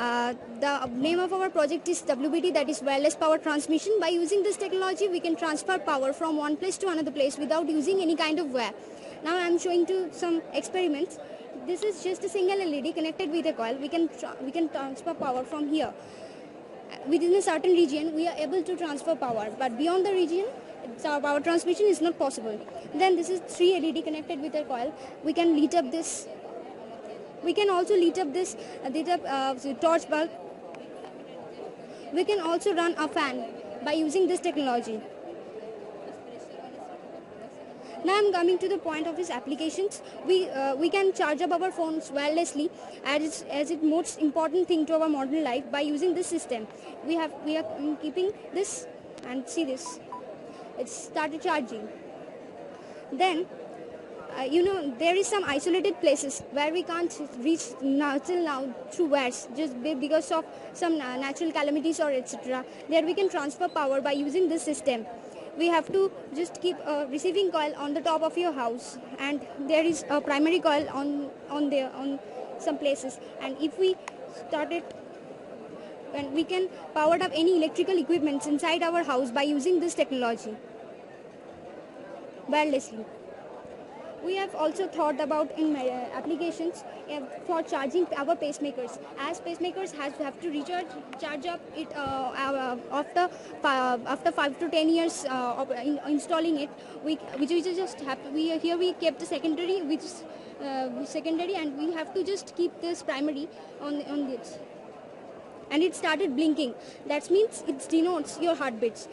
The name of our project is WBT, that is wireless power transmission. By using this technology, we can transfer power from one place to another place without using any kind of wire. Now I am showing you some experiments. This is just a single LED connected with a coil. We can transfer power from here. Within a certain region, we are able to transfer power, but beyond the region, our power transmission is not possible. Then this is 3 LED connected with a coil. We can light up this. We can also light up this torch bulb. We can also run a fan by using this technology. Now I'm coming to the point of its applications. We can charge up our phones wirelessly as it's most important thing to our modern life by using this system. We are keeping this, and see this. It's started charging. Then there is some isolated places where we can't reach till now through wires, just because of some natural calamities or etc. There we can transfer power by using this system. We have to just keep a receiving coil on the top of your house, and there is a primary coil on some places. And if we start it, and we can power up any electrical equipments inside our house by using this technology wirelessly. We have also thought about in applications for charging our pacemakers. As pacemakers have to charge up it after 5 to 10 years of installing it. We kept the secondary, which is secondary, and we have to just keep this primary on this. And it started blinking. That means it denotes your heartbeats.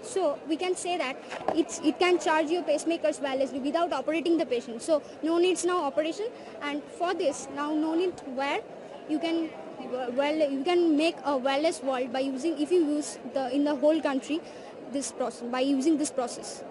So we can say that it can charge your pacemakers wirelessly without operating the patient. So no needs now operation, and for this now no need wire. You can make a wireless world by using, if you use in the whole country, this process, by using this process.